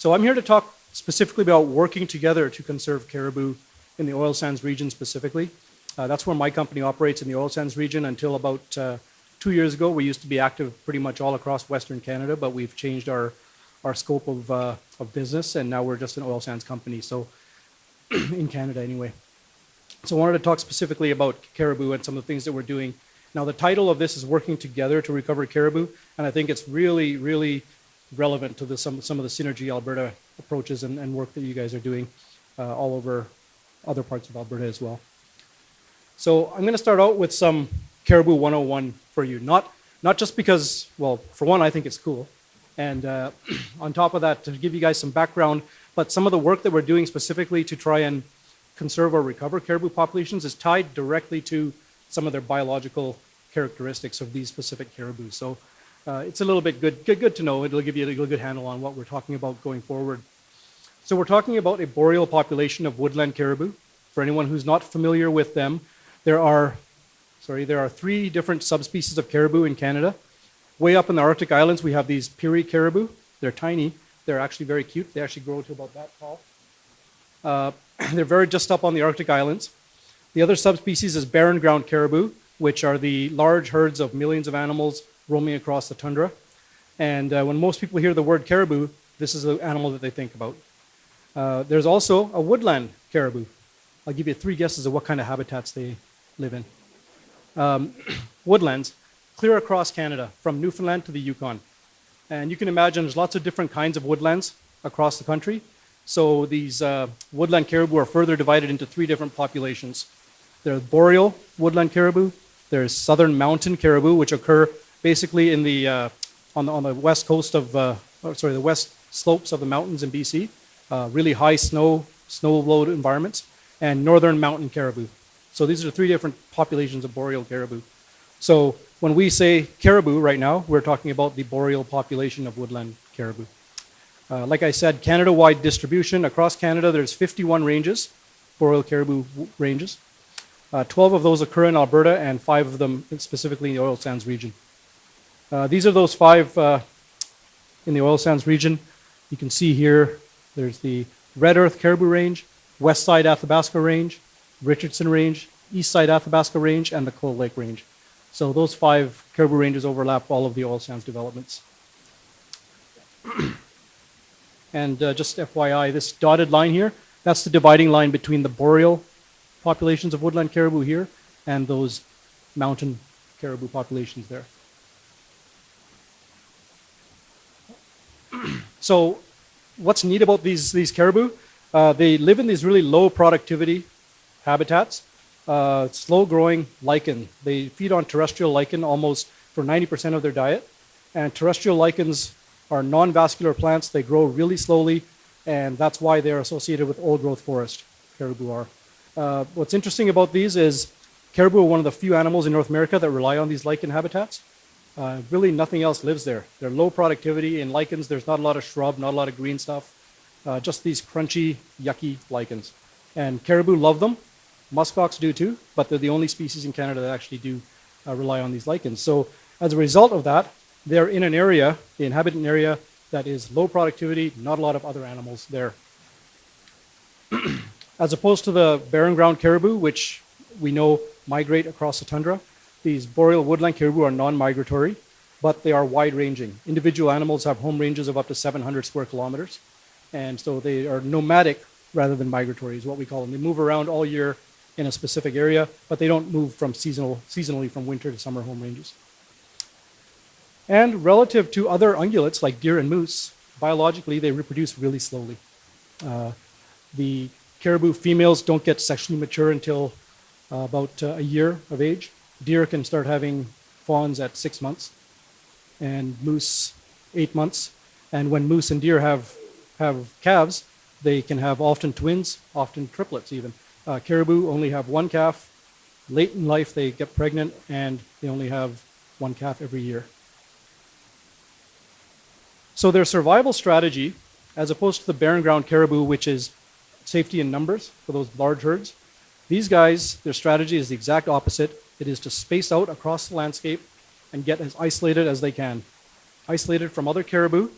So I'm here to talk specifically about working together to conserve caribou in the oil sands region specifically. That's where my company operates, in the oil sands region. Until about 2 years ago, we used to be active pretty much all across Western Canada, but we've changed our scope of business, and now we're just an oil sands company, so in Canada anyway. So I wanted to talk specifically about caribou and some of the things that we're doing. Now, the title of this is Working Together to Recover Caribou, and I think it's really, really relevant to some of the Synergy Alberta approaches and work that you guys are doing all over other parts of Alberta as well. So I'm going to start out with some Caribou 101 for you. Not just because, well, for one, I think it's cool. And on top of that, to give you guys some background, but some of the work that we're doing specifically to try and conserve or recover caribou populations is tied directly to some of their biological characteristics of these specific caribou. So it's a little bit good to know. It'll give you a good handle on what we're talking about going forward. So we're talking about a boreal population of woodland caribou. For anyone who's not familiar with them, there are 3 different subspecies of caribou in Canada. Way up in the Arctic Islands, we have these Peary caribou. They're tiny. They're actually very cute. They actually grow to about that tall. They're very just up on the Arctic Islands. The other subspecies is barren ground caribou, which are the large herds of millions of animals roaming across the tundra. And when most people hear the word caribou, this is the animal that they think about. There's also a woodland caribou. I'll give you 3 guesses of what kind of habitats they live in. Woodlands, clear across Canada, from Newfoundland to the Yukon. And you can imagine there's lots of different kinds of woodlands across the country. So these woodland caribou are further divided into 3 different populations. There's boreal woodland caribou, there's southern mountain caribou, which occur basically in the on the west coast of the west slopes of the mountains in BC, really high snow-load environments, and northern mountain caribou. So these are 3 different populations of boreal caribou. So when we say caribou right now, we're talking about the boreal population of woodland caribou. Like I said, Canada-wide distribution. Across Canada, there's 51 ranges, boreal caribou ranges. 12 of those occur in Alberta, and 5 of them specifically in the oil sands region. These are those 5 in the oil sands region. You can see here, there's the Red Earth Caribou Range, West Side Athabasca Range, Richardson Range, East Side Athabasca Range, and the Cold Lake Range. So those 5 caribou ranges overlap all of the oil sands developments. And just FYI, this dotted line here, that's the dividing line between the boreal populations of woodland caribou here and those mountain caribou populations there. So what's neat about these caribou? They live in these really low productivity habitats, slow growing lichen. They feed on terrestrial lichen almost for 90% of their diet. And terrestrial lichens are non-vascular plants. They grow really slowly, and that's why they're associated with old growth forest, caribou are. What's interesting about these is caribou are one of the few animals in North America that rely on these lichen habitats. Really nothing else lives there. They're low productivity. In lichens, there's not a lot of shrub, not a lot of green stuff, just these crunchy, yucky lichens. And caribou love them. Muskox do too, but they're the only species in Canada that actually do rely on these lichens. So as a result of that, they're in an area, they inhabit an area that is low productivity, not a lot of other animals there. As opposed to the barren ground caribou, which we know migrate across the tundra, these boreal woodland caribou are non-migratory, but they are wide-ranging. Individual animals have home ranges of up to 700 square kilometers, and so they are nomadic rather than migratory is what we call them. They move around all year in a specific area, but they don't move from seasonally from winter to summer home ranges. And relative to other ungulates like deer and moose, biologically they reproduce really slowly. The caribou females don't get sexually mature until about a year of age. Deer can start having fawns at 6 months, and moose 8 months. And when moose and deer have calves, they can have often twins, often triplets even. Caribou only have 1 calf. Late in life they get pregnant, and they only have 1 calf every year. So their survival strategy, as opposed to the barren ground caribou, which is safety in numbers for those large herds, these guys, their strategy is the exact opposite. It is to space out across the landscape and get as isolated as they can. Isolated from other caribou,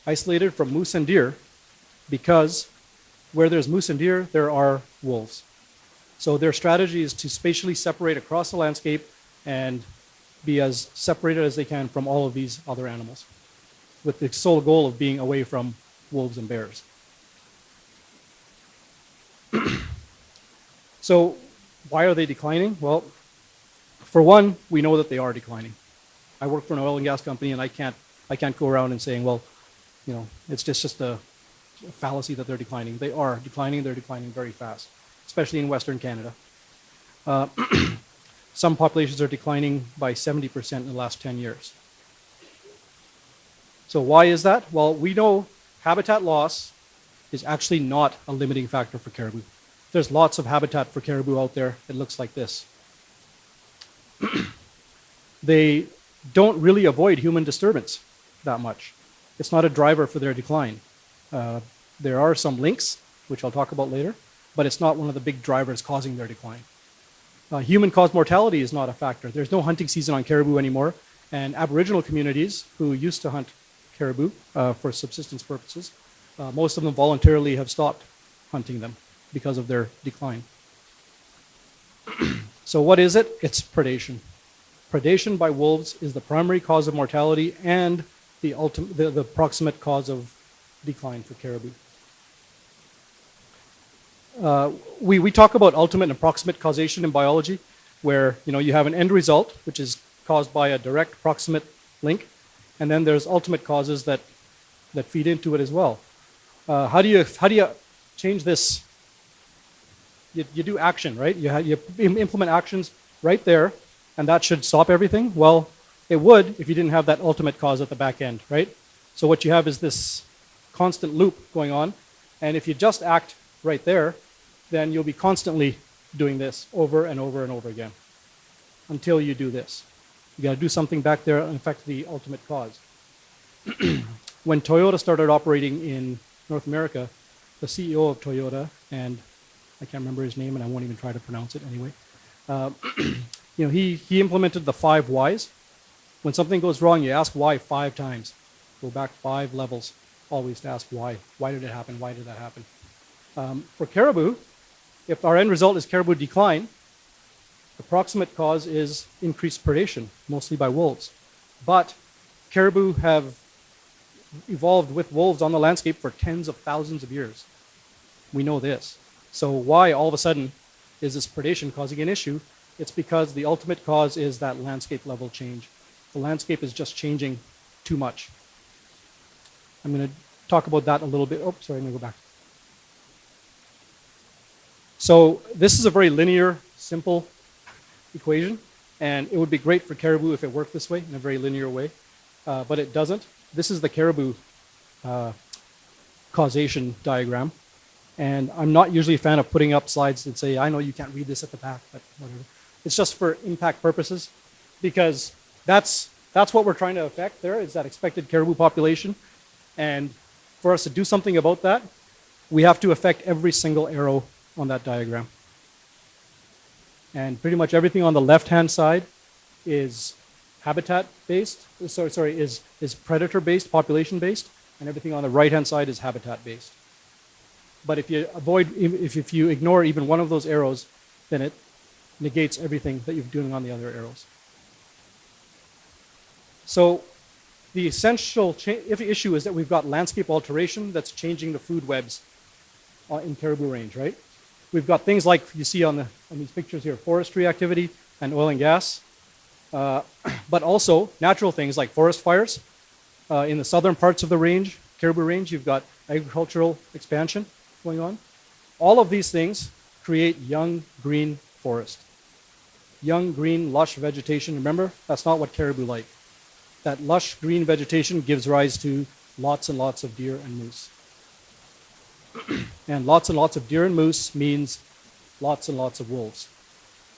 isolated from moose and deer, because where there's moose and deer, there are wolves. So their strategy is to spatially separate across the landscape and be as separated as they can from all of these other animals, with the sole goal of being away from wolves and bears. So why are they declining? Well, for one, we know that they are declining. I work for an oil and gas company, and I can't go around and saying, well, you know, it's just a fallacy that they're declining. They are declining. They're declining very fast, especially in Western Canada. Some populations are declining by 70% in the last 10 years. So why is that? Well, we know habitat loss is actually not a limiting factor for caribou. There's lots of habitat for caribou out there. It looks like this. They don't really avoid human disturbance that much. It's not a driver for their decline. There are some links, which I'll talk about later, but it's not one of the big drivers causing their decline. Human-caused mortality is not a factor. There's no hunting season on caribou anymore, and Aboriginal communities who used to hunt caribou for subsistence purposes, most of them voluntarily have stopped hunting them because of their decline. So what is it? It's predation. Predation by wolves is the primary cause of mortality and the proximate cause of decline for caribou. We talk about ultimate and approximate causation in biology, where you have an end result, which is caused by a direct proximate link, and then there's ultimate causes that feed into it as well. How do you change this? You do action, right? You implement actions right there, and that should stop everything. Well, it would if you didn't have that ultimate cause at the back end, right? So what you have is this constant loop going on, and if you just act right there, then you'll be constantly doing this over and over and over again until you do this. You got to do something back there and affect the ultimate cause. When Toyota started operating in North America, the CEO of Toyota, and I can't remember his name and I won't even try to pronounce it anyway, he implemented the 5 whys. When something goes wrong, you ask why 5 times. Go back 5 levels, always to ask why. Why did it happen? Why did that happen? For caribou, if our end result is caribou decline, the proximate cause is increased predation, mostly by wolves. But caribou have evolved with wolves on the landscape for tens of thousands of years. We know this. So why all of a sudden is this predation causing an issue? It's because the ultimate cause is that landscape level change. The landscape is just changing too much. I'm going to talk about that a little bit. Oh, sorry, I'm going to go back. So this is a very linear, simple equation, and it would be great for caribou if it worked this way, in a very linear way, but it doesn't. This is the caribou causation diagram, and I'm not usually a fan of putting up slides that say, I know you can't read this at the back, but whatever. It's just for impact purposes, because that's what we're trying to affect there, is that expected caribou population, and for us to do something about that, we have to affect every single arrow on that diagram. And pretty much everything on the left-hand side is habitat-based, is predator-based, population-based, and everything on the right-hand side is habitat-based. But if you ignore even one of those arrows, then it negates everything that you're doing on the other arrows. So the essential issue is that we've got landscape alteration that's changing the food webs in caribou range, right? We've got things like you see on these pictures here, forestry activity and oil and gas, but also natural things like forest fires. In the southern parts of the range, caribou range, you've got agricultural expansion going on. All of these things create young green forest. Young green lush vegetation. Remember, that's not what caribou like. That lush green vegetation gives rise to lots and lots of deer and moose. And lots of deer and moose means lots and lots of wolves.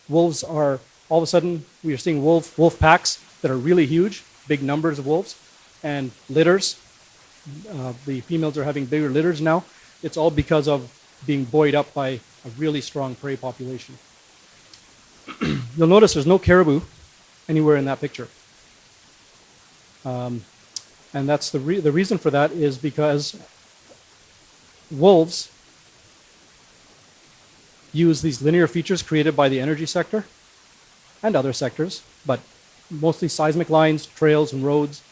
Wolves are, all of a sudden, we are seeing wolf packs that are really huge, big numbers of wolves, and litters. The females are having bigger litters now. It's all because of being buoyed up by a really strong prey population. You'll notice there's no caribou anywhere in that picture. And that's the reason for that is because wolves use these linear features created by the energy sector and other sectors, but mostly seismic lines, trails, and roads,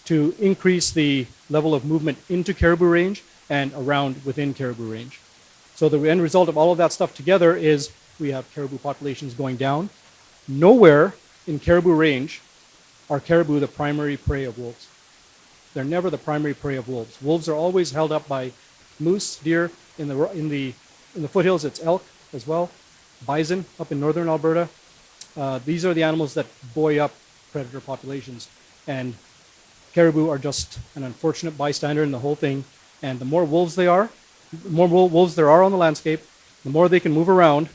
to increase the level of movement into caribou range and around within caribou range. So the end result of all of that stuff together is we have caribou populations going down. Nowhere in caribou range are caribou the primary prey of wolves. They're never the primary prey of wolves. Wolves are always held up by moose, deer. In the foothills, it's elk as well. Bison up in northern Alberta. These are the animals that buoy up predator populations. And caribou are just an unfortunate bystander in the whole thing. And the more wolves there are on the landscape, the more they can move around,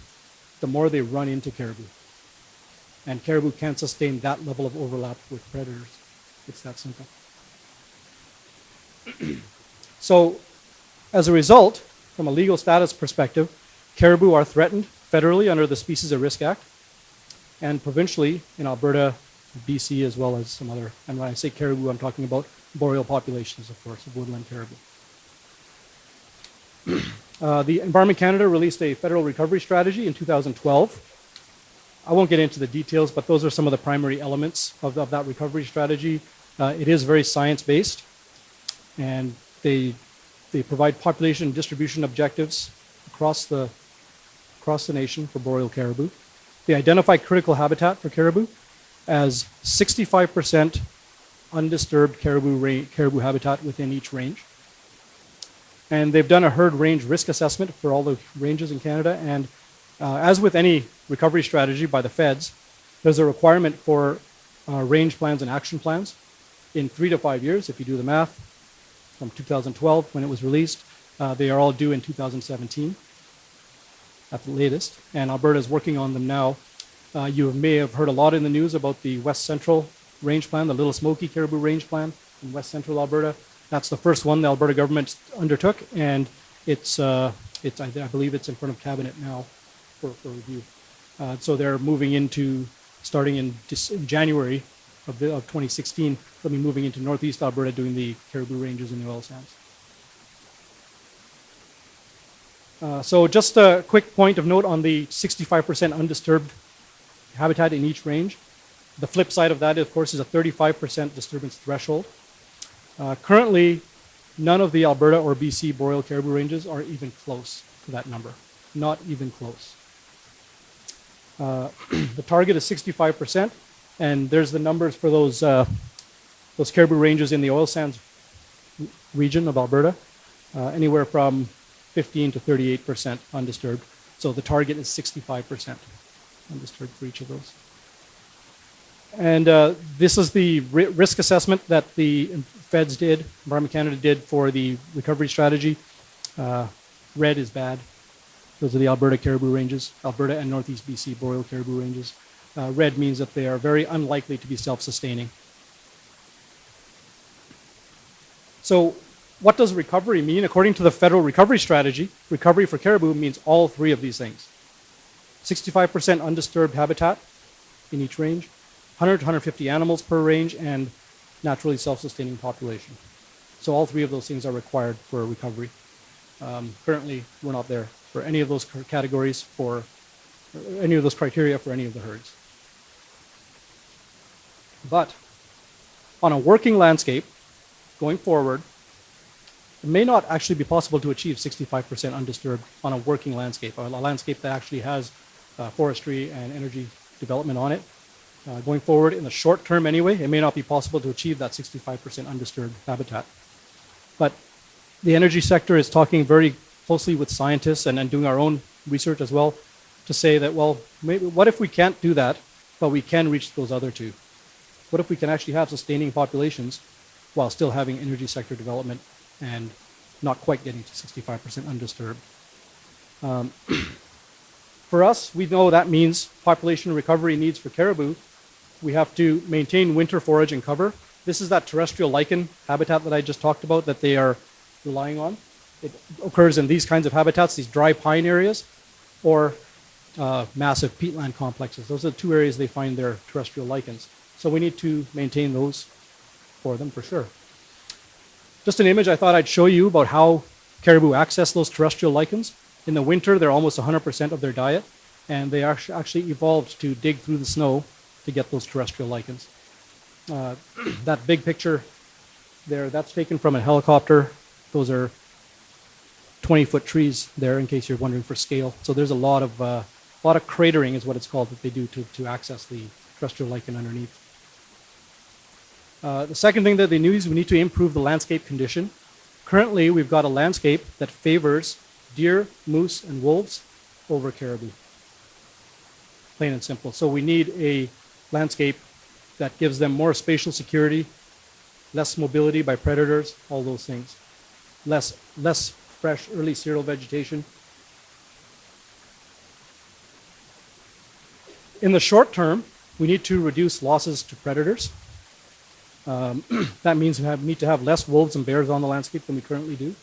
the more they run into caribou. And caribou can't sustain that level of overlap with predators. It's that simple. So, as a result, from a legal status perspective, caribou are threatened federally under the Species at Risk Act, and provincially in Alberta, BC, as well as some other, and when I say caribou, I'm talking about boreal populations, of course, of woodland caribou. The Environment Canada released a federal recovery strategy in 2012. I won't get into the details, but those are some of the primary elements of that recovery strategy. It is very science-based, and they provide population distribution objectives across the nation for boreal caribou. They identify critical habitat for caribou as 65% undisturbed caribou habitat within each range. And they've done a herd range risk assessment for all the ranges in Canada. And as with any recovery strategy by the feds, there's a requirement for range plans and action plans in 3 to 5 years. If you do the math, from 2012 when it was released, they are all due in 2017 at the latest. And Alberta is working on them now. You may have heard a lot in the news about the West Central Range Plan, the Little Smoky Caribou Range Plan in West Central Alberta. That's the first one the Alberta government undertook, and I believe it's in front of Cabinet now for review. So they're moving into, starting in January of 2016, they'll be moving into Northeast Alberta doing the caribou ranges in the oil sands. So just a quick point of note on the 65% undisturbed habitat in each range. The flip side of that, of course, is a 35% disturbance threshold. Currently, none of the Alberta or BC boreal caribou ranges are even close to that number. Not even close. The target is 65%, and there's the numbers for those caribou ranges in the oil sands region of Alberta, anywhere from 15 to 38% undisturbed. So the target is 65% undisturbed for each of those. And this is the risk assessment that the feds did, Environment Canada did for the recovery strategy. Red is bad. Those are the Alberta caribou ranges, Alberta and Northeast BC boreal caribou ranges. Red means that they are very unlikely to be self-sustaining. So what does recovery mean? According to the federal recovery strategy, recovery for caribou means all three of these things. 65% undisturbed habitat in each range, 100 to 150 animals per range, and naturally self-sustaining population. So all three of those things are required for recovery. Currently, we're not there for any of those categories, for any of those criteria for any of the herds. But on a working landscape, going forward, it may not actually be possible to achieve 65% undisturbed on a working landscape, a landscape that actually has forestry and energy development on it. Going forward, in the short term anyway, it may not be possible to achieve that 65% undisturbed habitat. But the energy sector is talking very closely with scientists and doing our own research as well to say that, well, maybe, what if we can't do that, but we can reach those other two? What if we can actually have sustaining populations while still having energy sector development and not quite getting to 65% undisturbed? For us, we know that means population recovery needs for caribou. We have to maintain winter forage and cover. This is that terrestrial lichen habitat that I just talked about that they are relying on. It occurs in these kinds of habitats, these dry pine areas, or massive peatland complexes. Those are the two areas they find their terrestrial lichens. So we need to maintain those for them for sure. Just an image I thought I'd show you about how Caribou access those terrestrial lichens. In the winter, they're almost 100% of their diet, and they actually evolved to dig through the snow to get those terrestrial lichens. That big picture there, that's taken from a helicopter. Those are 20-foot trees there, in case you're wondering for scale. So there's a lot of cratering is what it's called that they do to access the terrestrial lichen underneath. The second thing that they knew is we need to improve the landscape condition. Currently, we've got a landscape that favors deer, moose, and wolves over caribou. Plain and simple. So we need a landscape that gives them more spatial security, less mobility by predators, all those things. Less fresh early cereal vegetation. In the short term, we need to reduce losses to predators. That means we need to have less wolves and bears on the landscape than we currently do.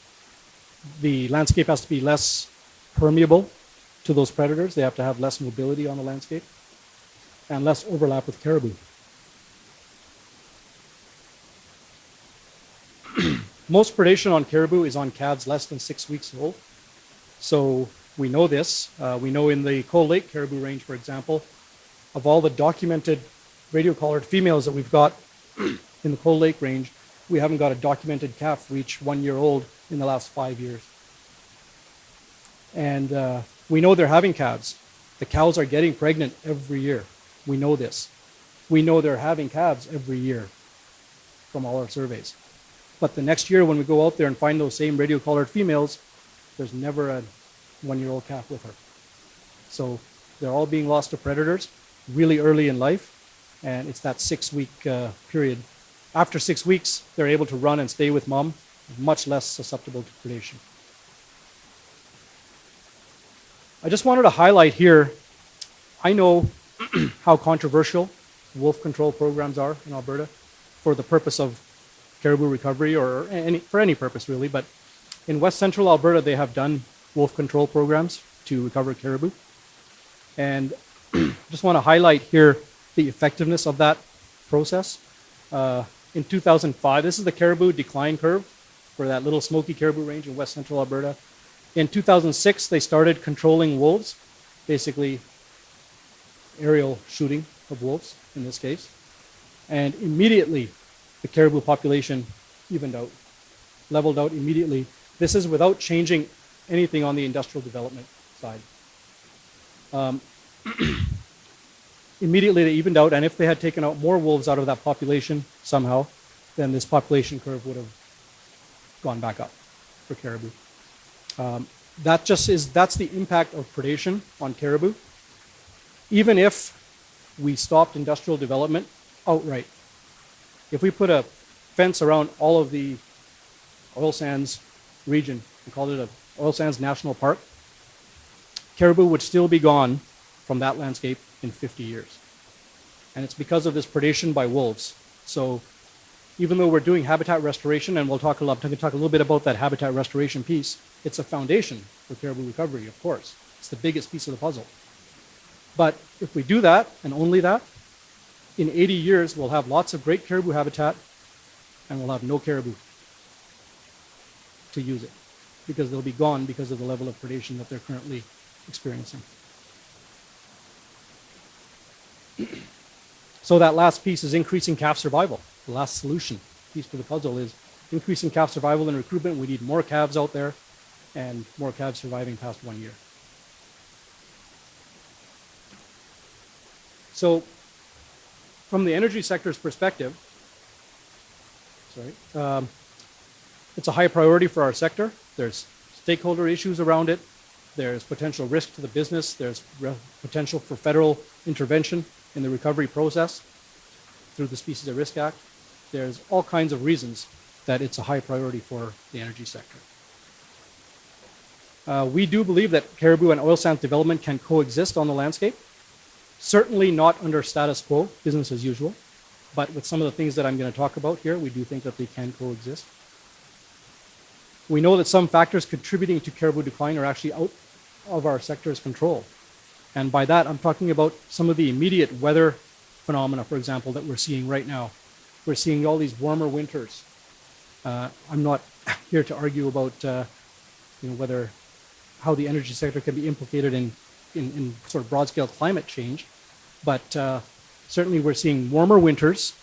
The landscape has to be less permeable to those predators. They have to have less mobility on the landscape and less overlap with caribou. Most predation on caribou is on calves less than 6 weeks old. So we know this. We know in the Cold Lake caribou range, for example, of all the documented radio-collared females that we've got in the Cold Lake range, we haven't got a documented calf reach 1 year old in the last 5 years. And we know they're having calves. The cows are getting pregnant every year. We know this. We know they're having calves every year from all our surveys. But the next year when we go out there and find those same radio-collared females, there's never a 1 year old calf with her. So they're all being lost to predators really early in life. And it's that 6-week period. After 6 weeks, they're able to run and stay with mom, much less susceptible to predation. I just wanted to highlight here, I know how controversial wolf control programs are in Alberta for the purpose of caribou recovery or for any purpose really, but in West Central Alberta, they have done wolf control programs to recover caribou. And just want to highlight here the effectiveness of that process. In 2005, this is the caribou decline curve for that little smoky caribou range in West Central Alberta. In 2006, they started controlling wolves, basically aerial shooting of wolves in this case. And immediately, the caribou population evened out, leveled out immediately. This is without changing anything on the industrial development side. Immediately they evened out, and if they had taken out more wolves out of that population somehow, then this population curve would have gone back up for caribou. That's the impact of predation on caribou. Even if we stopped industrial development outright, if we put a fence around all of the oil sands region, we called it an oil sands national park, caribou would still be gone from that landscape in 50 years. And it's because of this predation by wolves. So even though we're doing habitat restoration, and I'm going to talk a little bit about that habitat restoration piece, it's a foundation for caribou recovery, of course. It's the biggest piece of the puzzle. But if we do that, and only that, in 80 years, we'll have lots of great caribou habitat, and we'll have no caribou to use it, because they'll be gone because of the level of predation that they're currently experiencing. So that last piece is increasing calf survival. The last solution piece to the puzzle is increasing calf survival and recruitment. We need more calves out there and more calves surviving past 1 year. So from the energy sector's perspective, it's a high priority for our sector. There's stakeholder issues around it. There's potential risk to the business. There's potential for federal intervention in the recovery process through the Species at Risk Act. There's all kinds of reasons that it's a high priority for the energy sector. We do believe that caribou and oil sands development can coexist on the landscape. Certainly not under status quo, business as usual, but with some of the things that I'm going to talk about here, we do think that they can coexist. We know that some factors contributing to caribou decline are actually out of our sector's control. And by that, I'm talking about some of the immediate weather phenomena, for example, that we're seeing right now. We're seeing all these warmer winters. I'm not here to argue about whether how the energy sector can be implicated in sort of broad-scale climate change. But certainly we're seeing warmer winters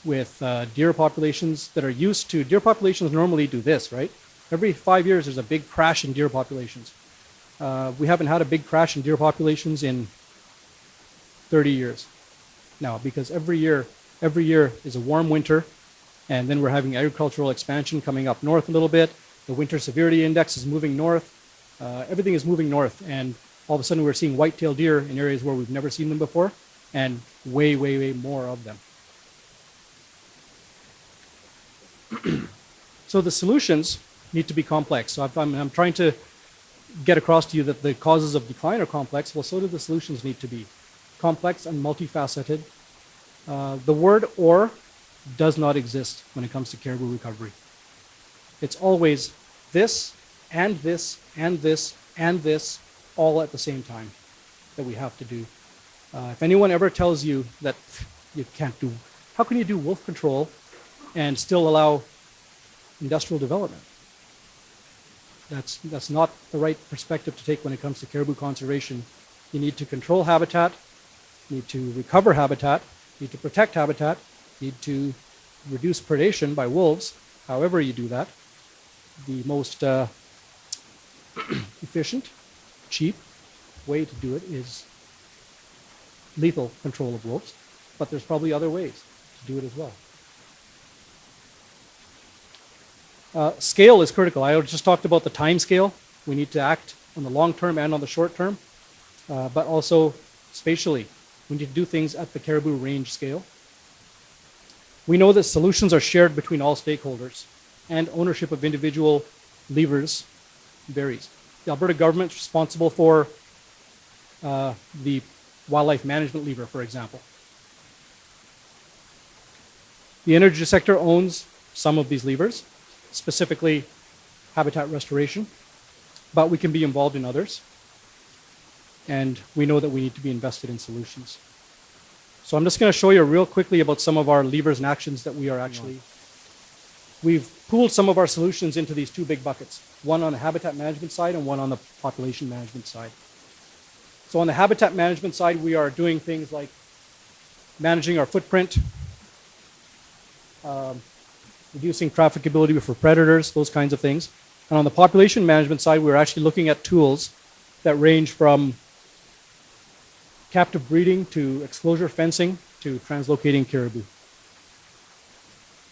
with deer populations that are used to, deer populations normally do this, right? Every 5 years there's a big crash in deer populations. We haven't had a big crash in deer populations in 30 years now, because every year is a warm winter, and then we're having agricultural expansion coming up north a little bit. The winter severity index is moving north. Everything is moving north, and all of a sudden we're seeing white-tailed deer in areas where we've never seen them before, and way, way, way more of them. So the solutions need to be complex. So I'm trying to get across to you that the causes of decline are complex. Well, so do the solutions need to be complex and multifaceted. The word "or" does not exist when it comes to caribou recovery. It's always this, and this, and this, and this, all at the same time that we have to do. If anyone ever tells you that you can't do, how can you do wolf control and still allow industrial development? That's not the right perspective to take when it comes to caribou conservation. You need to control habitat, you need to recover habitat, you need to protect habitat, you need to reduce predation by wolves. However you do that, the most efficient, cheap way to do it is lethal control of wolves, but there's probably other ways to do it as well. Scale is critical. I just talked about the time scale. We need to act on the long term and on the short term, but also spatially. We need to do things at the caribou range scale. We know that solutions are shared between all stakeholders, and ownership of individual levers varies. The Alberta government is responsible for the wildlife management lever, for example. The energy sector owns some of these levers, specifically habitat restoration, but we can be involved in others. And we know that we need to be invested in solutions. So I'm just going to show you real quickly about some of our levers and actions that we are actually, we've pooled some of our solutions into these two big buckets, one on the habitat management side and one on the population management side. So on the habitat management side, we are doing things like managing our footprint, reducing trafficability for predators, those kinds of things. And on the population management side, we're actually looking at tools that range from captive breeding to exclosure fencing to translocating caribou.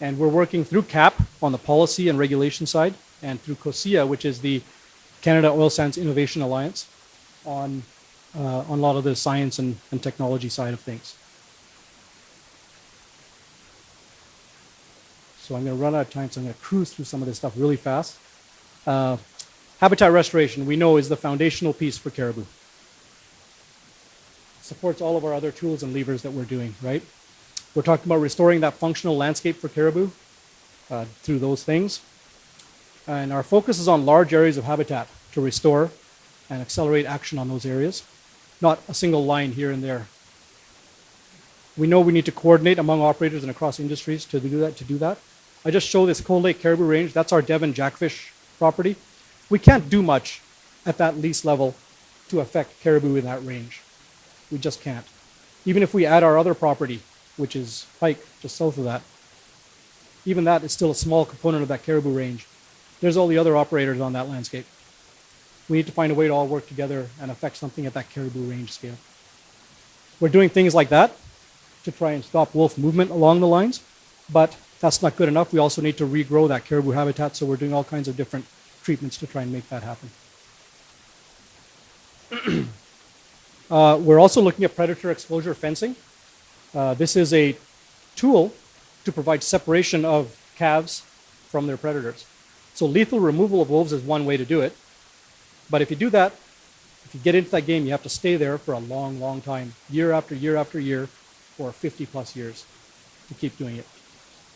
And we're working through CAPP on the policy and regulation side, and through COSIA, which is the Canada Oilsands Innovation Alliance, on a lot of the science and technology side of things. So I'm going to run out of time, so I'm going to cruise through some of this stuff really fast. Habitat restoration, we know, is the foundational piece for caribou. Supports all of our other tools and levers that we're doing, right? We're talking about restoring that functional landscape for caribou through those things. And our focus is on large areas of habitat to restore and accelerate action on those areas, not a single line here and there. We know we need to coordinate among operators and across industries to do that. I just show this Cold Lake Caribou Range. That's our Devon jackfish property. We can't do much at that lease level to affect caribou in that range. We just can't. Even if we add our other property, which is Pike, just south of that, even that is still a small component of that caribou range. There's all the other operators on that landscape. We need to find a way to all work together and affect something at that caribou range scale. We're doing things like that to try and stop wolf movement along the lines, but that's not good enough. We also need to regrow that caribou habitat, so we're doing all kinds of different treatments to try and make that happen. We're also looking at predator exposure fencing. This is a tool to provide separation of calves from their predators. So lethal removal of wolves is one way to do it. But if you do that, if you get into that game, you have to stay there for a long, long time, year after year after year, for 50 plus years to keep doing it.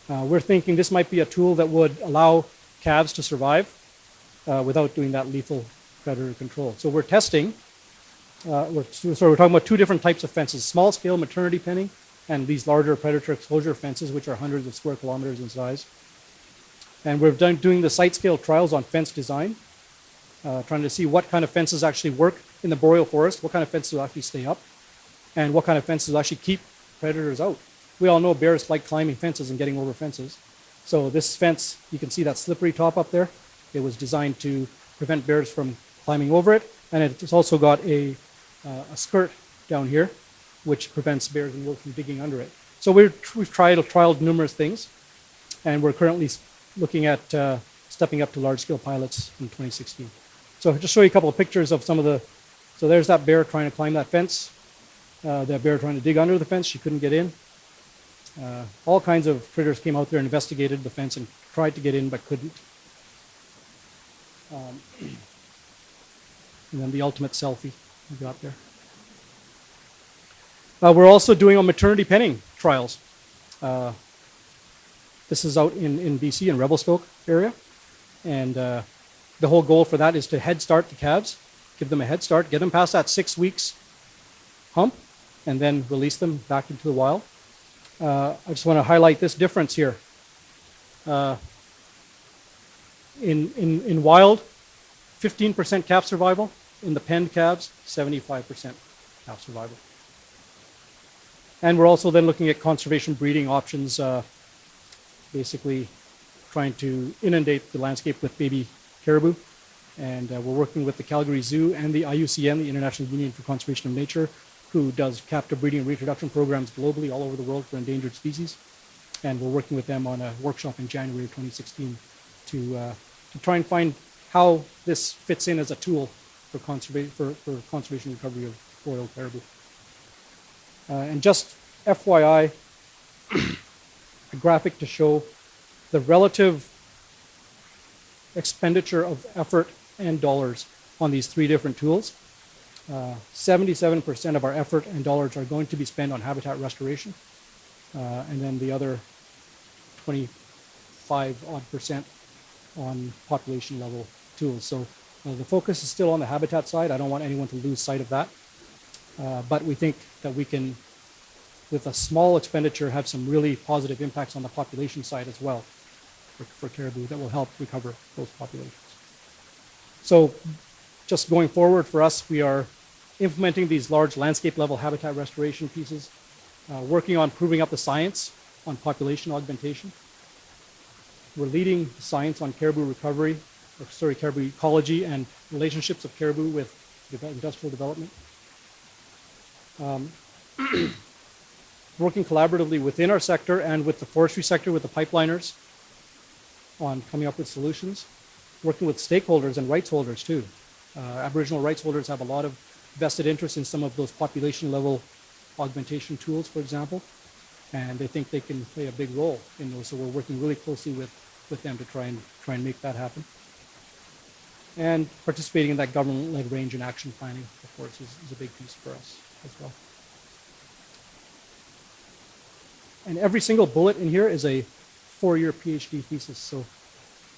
We're thinking this might be a tool that would allow calves to survive without doing that lethal predator control. So we're testing, we're talking about two different types of fences, small scale maternity penning and these larger predator exposure fences, which are hundreds of square kilometers in size. And we're doing the site scale trials on fence design. trying to see what kind of fences actually work in the boreal forest, what kind of fences will actually stay up, and what kind of fences will actually keep predators out. We all know bears like climbing fences and getting over fences. So this fence, you can see that slippery top up there. It was designed to prevent bears from climbing over it, and it's also got a skirt down here, which prevents bears and wolves from digging under it. So we've trialed numerous things, and we're currently looking at stepping up to large-scale pilots in 2016. So I'll just show you a couple of pictures of some of the, so there's that bear trying to climb that fence, that bear trying to dig under the fence, she couldn't get in. All kinds of critters came out there and investigated the fence and tried to get in but couldn't. And then the ultimate selfie we got there. We're also doing a maternity penning trials. This is out in BC, in Revelstoke area. And the whole goal for that is to head start the calves, give them a head start, get them past that 6 weeks hump, and then release them back into the wild. I just want to highlight this difference here. In wild, 15% calf survival. In the penned calves, 75% calf survival. And we're also then looking at conservation breeding options, basically trying to inundate the landscape with baby caribou. And we're working with the Calgary Zoo and the IUCN, the International Union for Conservation of Nature, who does captive breeding and reproduction programs globally all over the world for endangered species. And we're working with them on a workshop in January of 2016 to try and find how this fits in as a tool for conservation recovery of boreal caribou. And just FYI, a graphic to show the relative expenditure of effort and dollars on these three different tools. 77% of our effort and dollars are going to be spent on habitat restoration, and then the other 25% on population level tools. So the focus is still on the habitat side. I don't want anyone to lose sight of that. But we think that we can, with a small expenditure, have some really positive impacts on the population side as well for caribou that will help recover those populations. So just going forward for us, we are implementing these large landscape level habitat restoration pieces, working on proving up the science on population augmentation. We're leading the science on caribou recovery, caribou ecology and relationships of caribou with industrial development. Working collaboratively within our sector and with the forestry sector, with the pipeliners, on coming up with solutions. Working with stakeholders and rights holders too. Aboriginal rights holders have a lot of vested interest in some of those population level augmentation tools, for example, and they think they can play a big role in those. So we're working really closely with them to try and make that happen. And participating in that government-led range and action planning, of course, is a big piece for us as well. And every single bullet in here is a 4-year PhD thesis. So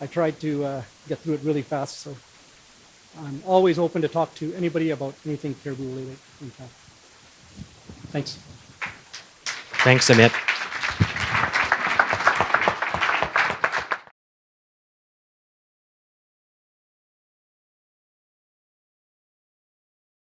I tried to get through it really fast. So I'm always open to talk to anybody about anything caribou related. Thanks. Thanks, Amit.